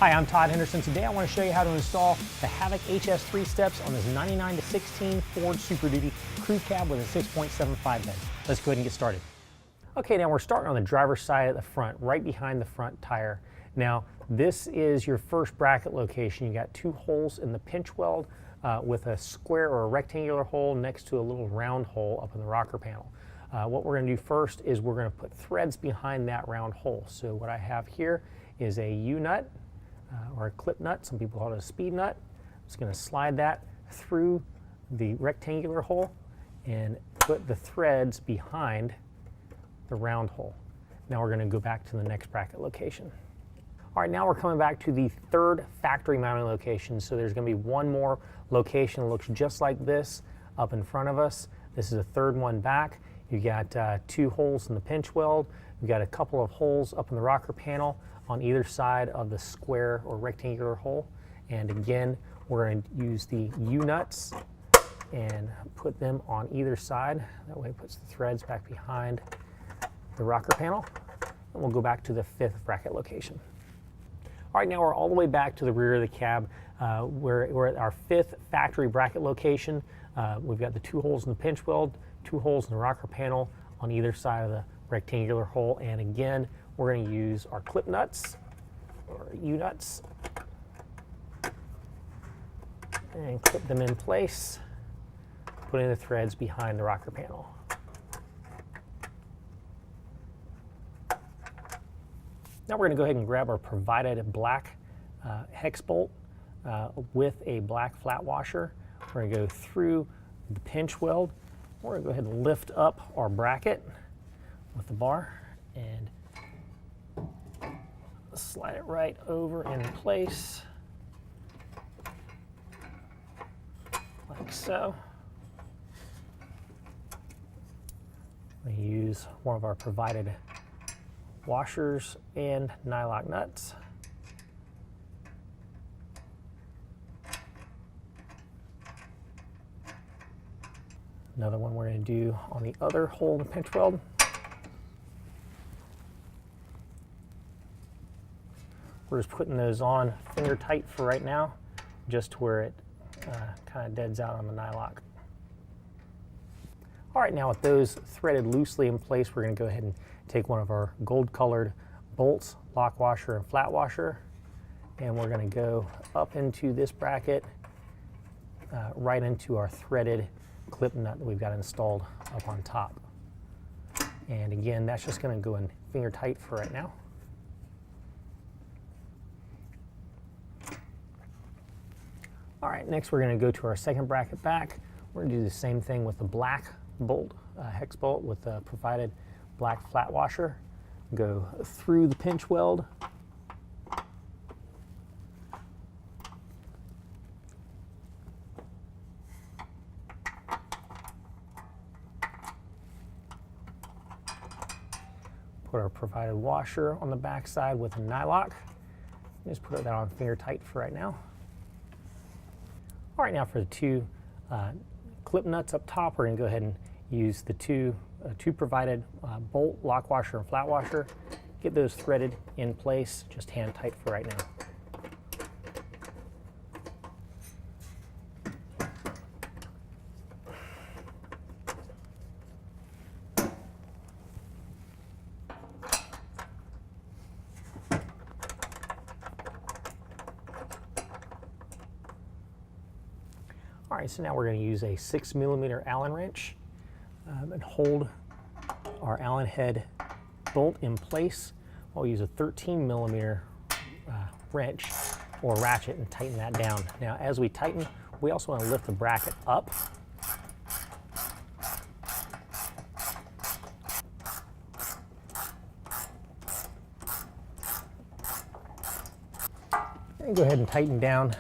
Hi, I'm Todd Henderson. Today I want to show you how to install the Havoc HS3 Steps on this 99 to 16 Ford Super Duty crew cab with a 6.75 bed. Let's go ahead and get started. Okay, now we're starting on the driver's side at the front, right behind the front tire. Now, this is your first bracket location. You got two holes in the pinch weld with a square or a rectangular hole next to a little round hole up in the rocker panel. What we're going to do first is we're going to put threads behind that round hole. So what I have here is a U-nut or a clip nut. Some people call it a speed nut. I'm just going to slide that through the rectangular hole and put the threads behind the round hole. Now we're going to go back to the next bracket location. All right, now we're coming back to the third factory mounting location. So there's going to be one more location that looks just like this up in front of us. This is a third one back. You got two holes in the pinch weld. You've got a couple of holes up in the rocker panel on either side of the square or rectangular hole. And again, we're going to use the U-nuts and put them on either side. That way it puts the threads back behind the rocker panel. And we'll go back to the fifth bracket location. All right, now we're all the way back to the rear of the cab. We're at our fifth factory bracket location. We've got the two holes in the pinch weld, two holes in the rocker panel on either side of the rectangular hole. And again, we're going to use our clip nuts or U-nuts and clip them in place, putting the threads behind the rocker panel. Now we're going to go ahead and grab our provided black hex bolt with a black flat washer. We're going to go through the pinch weld. We're going to go ahead and lift up our bracket with the bar and slide it right over in place, like so. We use one of our provided washers and nylock nuts. Another one we're going to do on the other hole in the pinch weld. We're just putting those on finger tight for right now, just to where it kind of deads out on the nylock. All right, now with those threaded loosely in place, we're going to go ahead and take one of our gold colored bolts, lock washer and flat washer, and we're going to go up into this bracket, right into our threaded clip nut that we've got installed up on top. And again, that's just going to go in finger tight for right now. All right, next we're going to go to our second bracket back. We're going to do the same thing with the black bolt, hex bolt with the provided black flat washer. Go through the pinch weld. Put our provided washer on the back side with a nylock. Just put that on finger tight for right now. All right, now for the two clip nuts up top, we're going to go ahead and use the two provided bolt, lock washer, and flat washer. Get those threaded in place, just hand tight for right now. All right, so now we're going to use a 6mm Allen wrench and hold our Allen head bolt in place. We'll use a 13mm wrench or ratchet and tighten that down. Now, as we tighten, we also want to lift the bracket up. And go ahead and tighten down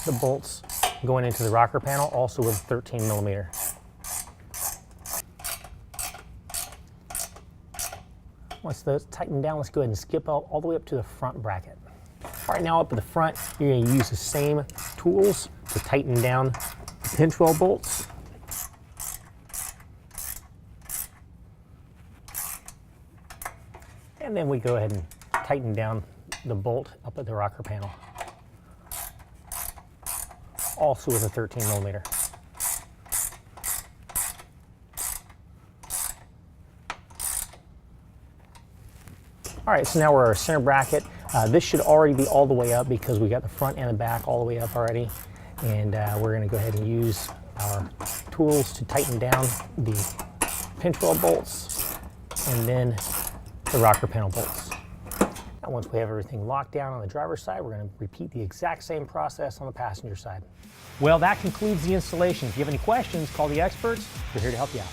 the bolts going into the rocker panel, also with 13mm. Once those tighten down, let's go ahead and skip all the way up to the front bracket. All right, now up at the front, you're going to use the same tools to tighten down the pinch weld bolts. And then we go ahead and tighten down the bolt up at the rocker panel, also with a 13 millimeter. All right, so now we're our center bracket. This should already be all the way up because we got the front and the back all the way up already. And we're gonna go ahead and use our tools to tighten down the pinch weld bolts and then the rocker panel bolts. Now once we have everything locked down on the driver's side, we're gonna repeat the exact same process on the passenger side. Well, that concludes the installation. If you have any questions, call the experts. We're here to help you out.